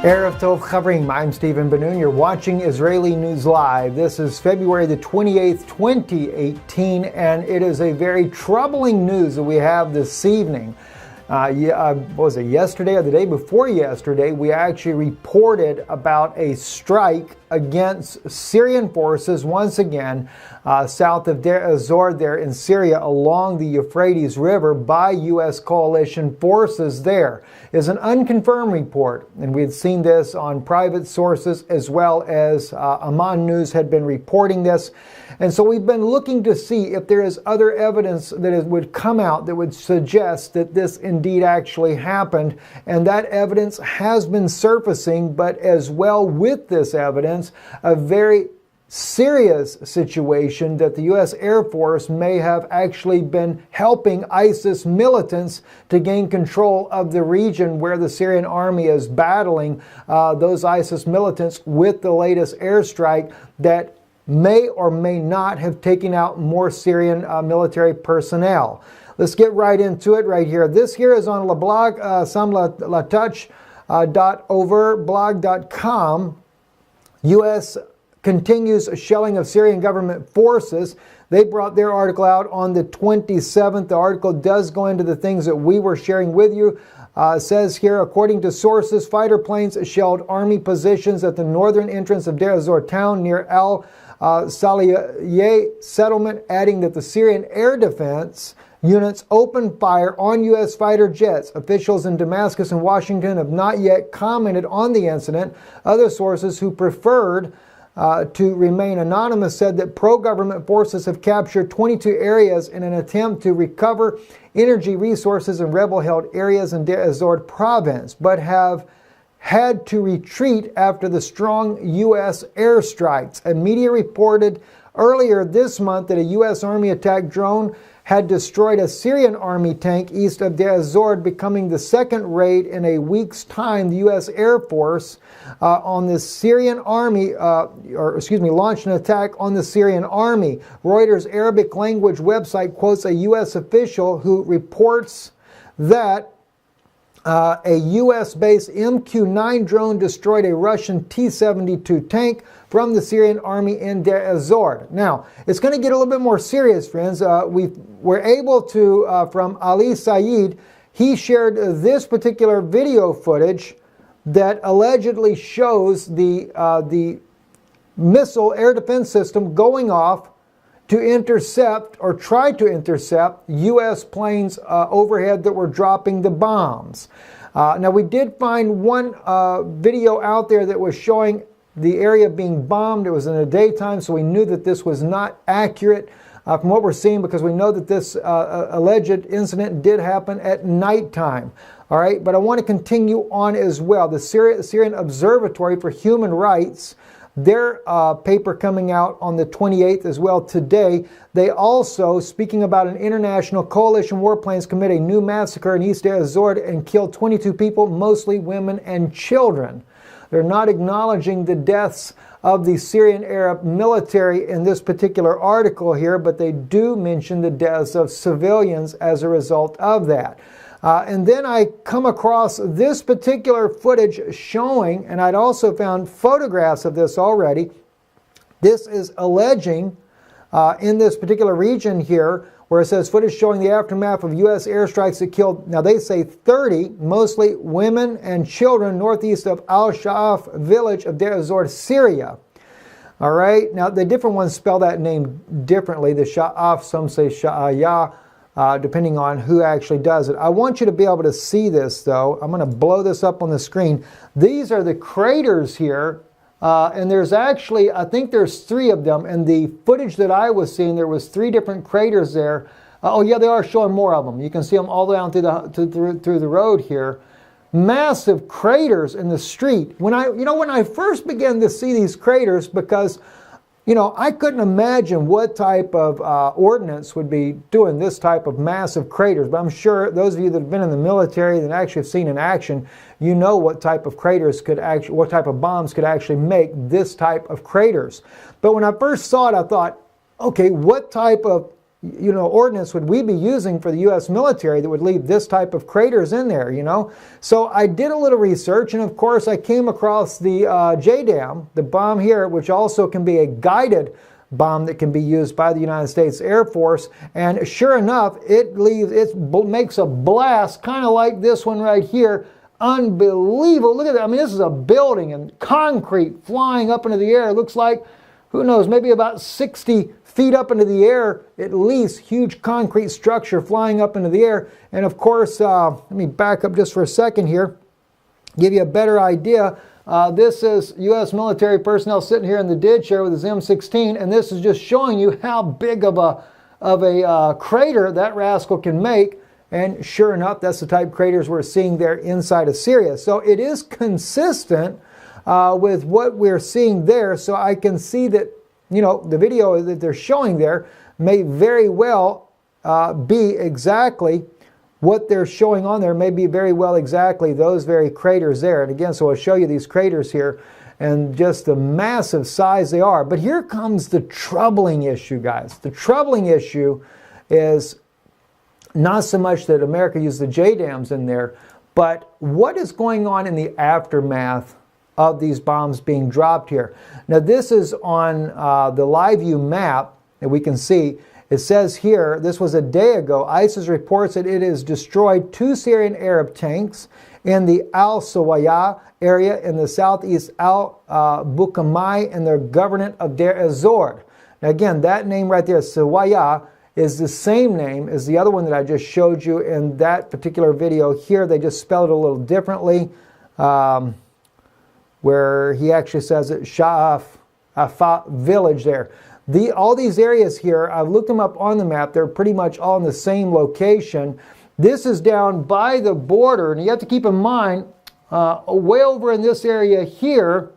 Erev Tov Chavrim, I'm Stephen Ben-Nun. You're watching Israeli News Live. This is February the 28th, 2018, and it is a very troubling news that we have this evening. What was it, yesterday or the day before yesterday, we actually reported about a strike against Syrian forces once again south of Deir ez-Zor there in Syria along the Euphrates River by U.S. coalition forces there. Is an unconfirmed report, and we had seen this on private sources as well as Amman News had been reporting this. And so we've been looking to see if there is other evidence that would come out that would suggest that this indeed actually happened. And that evidence has been surfacing, but as well with this evidence, a very serious situation that the U.S. Air Force may have actually been helping ISIS militants to gain control of the region where the Syrian army is battling those ISIS militants with the latest airstrike that may or may not have taken out more Syrian military personnel. Let's get right into it right here. This here is on samlatouch.overblog.com. U.S. continues shelling of Syrian government forces. They brought their article out on the 27th. The article does go into the things that we were sharing with you. It says here, according to sources, fighter planes shelled army positions at the northern entrance of Deir ez-Zor town near Al-Saliyeh settlement, adding that the Syrian air defense units opened fire on U.S. fighter jets. Officials in Damascus and Washington have not yet commented on the incident. Other sources who preferred to remain anonymous said that pro-government forces have captured 22 areas in an attempt to recover energy resources in rebel-held areas in Deir ez-Zor province, but have had to retreat after the strong U.S. airstrikes. A media reported earlier this month that a U.S. Army attack drone had destroyed a Syrian army tank east of Deir ez-Zor, becoming the second raid in a week's time. The U.S. Air Force on the Syrian army, launched an attack on the Syrian army. Reuters' Arabic language website quotes a U.S. official who reports that a U.S.-based MQ-9 drone destroyed a Russian T-72 tank from the Syrian army in Deir ez-Zor. Now, it's going to get a little bit more serious, friends. We were able to, from Ali Saeed, he shared this particular video footage that allegedly shows the missile air defense system going off to intercept or try to intercept U.S. planes overhead that were dropping the bombs. Now, we did find one video out there that was showing the area being bombed. It was in the daytime, so we knew that this was not accurate from what we're seeing, because we know that this alleged incident did happen at nighttime. All right, but I want to continue on as well. The Syrian Observatory for Human Rights, their paper coming out on the 28th as well today, they also, speaking about an international coalition warplanes commit a new massacre in East Deir ez-Zor and killed 22 people, mostly women and children. They're not acknowledging the deaths of the Syrian Arab military in this particular article here, but they do mention the deaths of civilians as a result of that. And then I come across this particular footage showing, and I'd also found photographs of this already. This is alleging in this particular region here, where it says footage showing the aftermath of U.S. airstrikes that killed, now they say 30, mostly women and children, northeast of Al-Sha'af village of Deir ez-Zor, Syria. All right, now the different ones spell that name differently. The Sha'af, some say Sha'aya, depending on who actually does it. I want you to be able to see this, though. I'm going to blow this up on the screen. These are the craters here, and there's actually, I think there's 3 of them. And the footage that I was seeing, there was 3 different craters there. Oh yeah, they are showing more of them. You can see them all down through the road here. Massive craters in the street. When I first began to see these craters, because I couldn't imagine what type of ordnance would be doing this type of massive craters. But I'm sure those of you that have been in the military and actually have seen in action, you know what type of craters what type of bombs could actually make this type of craters. But when I first saw it, I thought, okay, what type of ordnance would we be using for the U.S. military that would leave this type of craters in there, So I did a little research, and of course I came across the JDAM, the bomb here, which also can be a guided bomb that can be used by the United States Air Force. And sure enough, it makes a blast, kind of like this one right here. Unbelievable. Look at that. I mean, this is a building and concrete flying up into the air. It looks like, who knows, maybe about 60 feet up into the air, at least. Huge concrete structure flying up into the air. And of course, let me back up just for a second here, give you a better idea. This is U.S. military personnel sitting here in the ditch here with his M16, and this is just showing you how big of a crater that rascal can make. And sure enough, that's the type of craters we're seeing there inside of Syria. So it is consistent with what we're seeing there. So I can see that, the video that they're showing there may very well be exactly what they're showing on there, may be very well exactly those very craters there. And again, so I'll show you these craters here and just the massive size they are. But here comes the troubling issue, guys. The troubling issue is not so much that America used the JDAMs in there, but what is going on in the aftermath of these bombs being dropped here. Now this is on the live view map that we can see. It says here, this was a day ago, ISIS reports that it has destroyed 2 Syrian Arab tanks in the Al-Sawaya area in the southeast Al-Bukamai in the governorate of Deir ez-Zor. Now again, that name right there, Sawaya, is the same name as the other one that I just showed you in that particular video here. They just spelled it a little differently, where he actually says it, Sha'af village there. All these areas here, I've looked them up on the map. They're pretty much all in the same location. This is down by the border, and you have to keep in mind, way over in this area here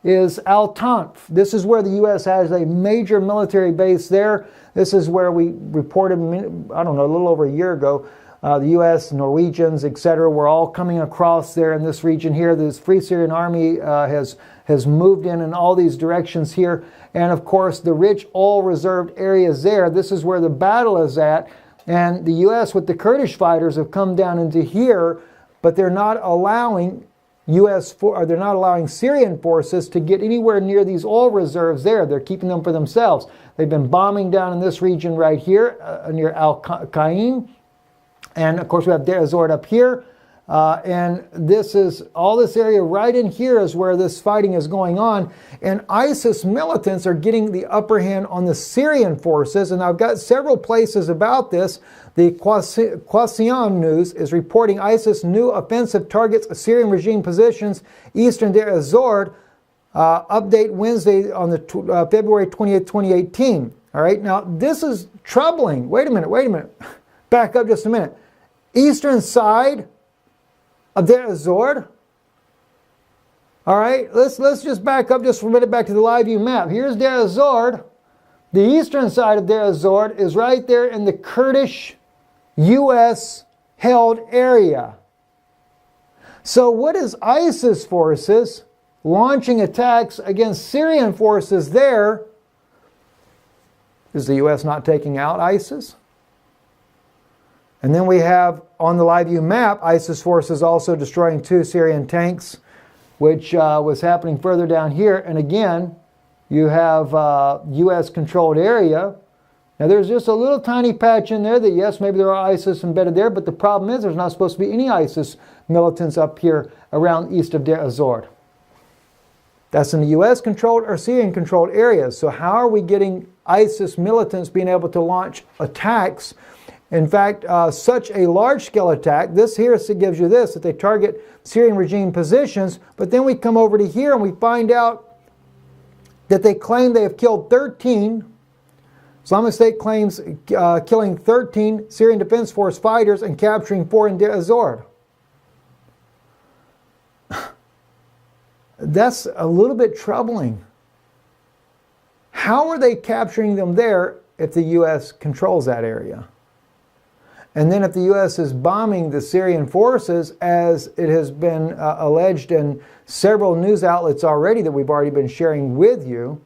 is Al-Tanf. This is where the U.S. has a major military base there. This is where we reported, I don't know, a little over a year ago, the U.S., Norwegians, etc., were all coming across there in this region here. This Free Syrian Army has moved in all these directions here. And of course, the rich oil reserved areas there, this is where the battle is at. And the U.S. with the Kurdish fighters have come down into here, but they're not allowing they're not allowing Syrian forces to get anywhere near these oil reserves there. They're keeping them for themselves. They've been bombing down in this region right here near Al-Qaim. And of course, we have Deir ez-Zor up here. And this is all this area right in here is where this fighting is going on. And ISIS militants are getting the upper hand on the Syrian forces. And I've got several places about this. The Qassim News is reporting ISIS new offensive targets Syrian regime positions, eastern Deir ez-Zor. Update Wednesday on the February 20th, 2018. All right, now this is troubling. Wait a minute. Back up just a minute. Eastern side of Deir ez-Zor. All right, let's just back up just for a minute back to the live view map. Here's Deir ez-Zor. The eastern side of Deir ez-Zor is right there in the Kurdish U.S. held area. So what is ISIS forces launching attacks against Syrian forces there? Is the U.S. not taking out ISIS? And then we have on the live view map, ISIS forces also destroying 2 Syrian tanks, which was happening further down here. And again, you have U.S. controlled area. Now there's just a little tiny patch in there that, yes, maybe there are ISIS embedded there, but the problem is there's not supposed to be any ISIS militants up here around east of Deir ez-Zor. That's in the U.S. controlled or Syrian controlled areas. So how are we getting ISIS militants being able to launch attacks? In fact, such a large-scale attack, this here gives you this, that they target Syrian regime positions, but then we come over to here and we find out that they claim they have killed 13, Islamic State claims killing 13 Syrian Defense Force fighters and capturing 4 in Deir ez-Zor. That's a little bit troubling. How are they capturing them there if the U.S. controls that area? And then if the U.S. is bombing the Syrian forces, as it has been alleged in several news outlets already that we've already been sharing with you,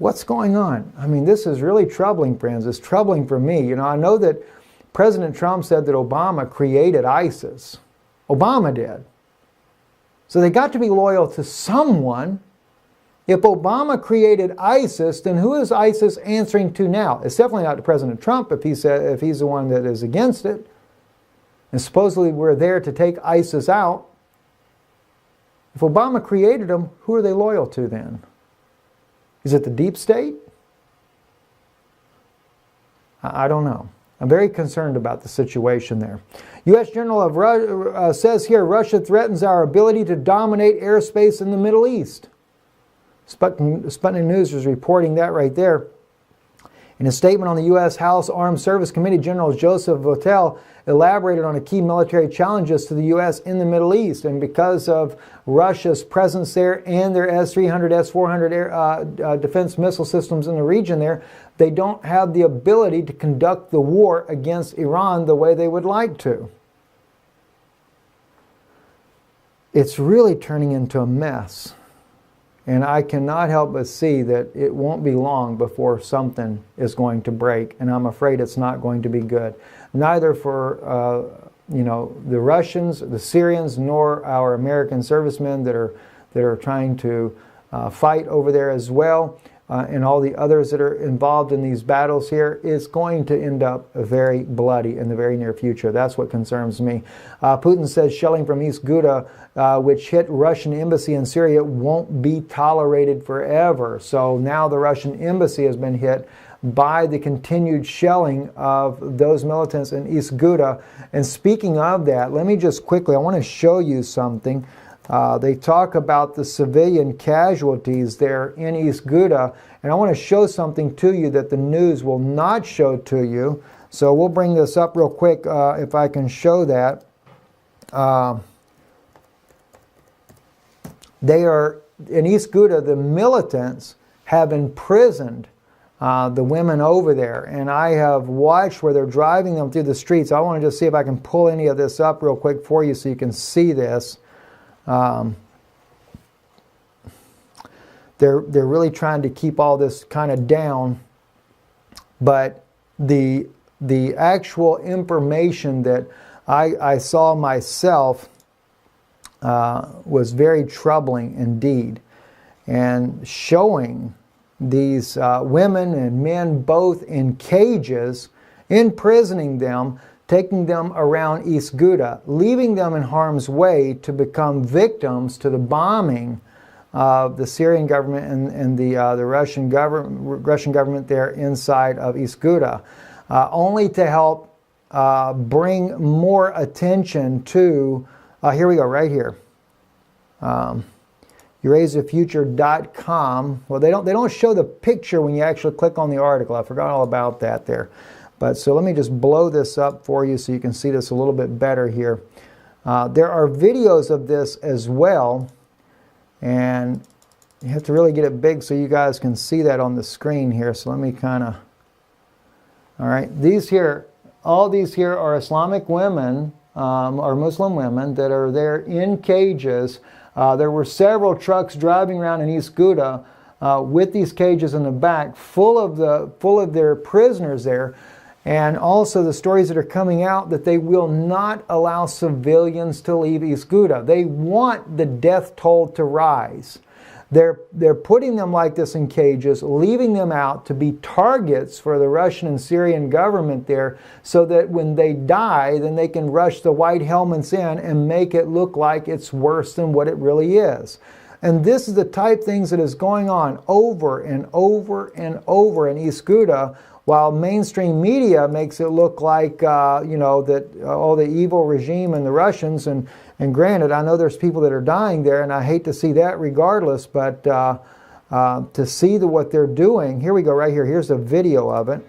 What's going on? I mean, this is really troubling, friends. It's troubling for me. You know, I know that President Trump said that Obama created ISIS. Obama did. So they got to be loyal to someone. If Obama created ISIS, then who is ISIS answering to now? It's definitely not to President Trump if he's the one that is against it. And supposedly we're there to take ISIS out. If Obama created them, who are they loyal to then? Is it the deep state? I don't know. I'm very concerned about the situation there. U.S. Journal of says here, Russia threatens our ability to dominate airspace in the Middle East. Sputnik News is reporting that right there. In a statement on the U.S. House Armed Service Committee, General Joseph Votel elaborated on the key military challenges to the U.S. in the Middle East. And because of Russia's presence there and their S-300, S-400 defense missile systems in the region there, they don't have the ability to conduct the war against Iran the way they would like to. It's really turning into a mess. And I cannot help but see that it won't be long before something is going to break. And I'm afraid it's not going to be good. Neither for the Russians, the Syrians, nor our American servicemen that are trying to fight over there as well, and all the others that are involved in these battles here. Is going to end up very bloody in the very near future. That's what concerns me. Putin says shelling from East Ghouta, which hit Russian embassy in Syria, won't be tolerated forever. So now the Russian embassy has been hit by the continued shelling of those militants in East Ghouta. And speaking of that, let me just quickly, I want to show you something. They talk about the civilian casualties there in East Ghouta, and I want to show something to you that the news will not show to you. So we'll bring this up real quick if I can show that. They are, in East Ghouta, the militants have imprisoned the women over there, and I have watched where they're driving them through the streets. I want to just see if I can pull any of this up real quick for you so you can see this. They're really trying to keep all this kind of down, but the actual information that I saw myself was very troubling indeed, and showing these women and men both in cages, imprisoning them, taking them around East Ghouta, leaving them in harm's way to become victims to the bombing of the Syrian government and the Russian government there inside of East Ghouta, only to help bring more attention to, here we go, right here. EraseTheFuture.com. Well, they don't show the picture when you actually click on the article. I forgot all about that there. But so let me just blow this up for you so you can see this a little bit better here. There are videos of this as well, and you have to really get it big so you guys can see that on the screen here. So let me kind of, all right, all these here are Islamic women or Muslim women that are there in cages. There were several trucks driving around in East Ghouta with these cages in the back, full of their prisoners there. And also the stories that are coming out that they will not allow civilians to leave East Ghouta. They want the death toll to rise. They're putting them like this in cages, leaving them out to be targets for the Russian and Syrian government there, so that when they die, then they can rush the white helmets in and make it look like it's worse than what it really is. And this is the type of things that is going on over and over and over in East Ghouta, while mainstream media makes it look like, that all the evil regime and the Russians, and granted, I know there's people that are dying there, and I hate to see that regardless, but to see what they're doing, here we go right here. Here's a video of it.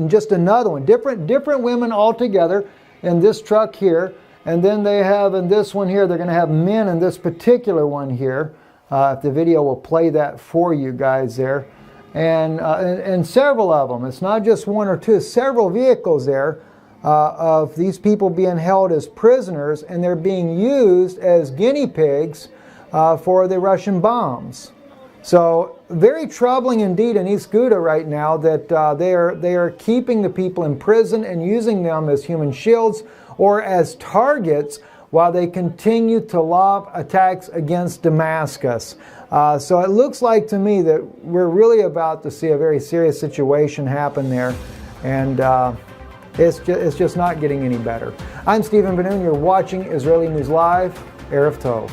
Just another one. Different women all together in this truck here, and then they have in this one here, they're going to have men in this particular one here. If the video will play that for you guys there. And several of them. It's not just one or two. Several vehicles there of these people being held as prisoners, and they're being used as guinea pigs for the Russian bombs. So very troubling indeed in East Ghouta right now that they are keeping the people in prison and using them as human shields or as targets while they continue to lob attacks against Damascus. So it looks like to me that we're really about to see a very serious situation happen there, and it's just not getting any better. I'm Stephen Ben-Nun. You're watching Israeli News Live. Erev Tov.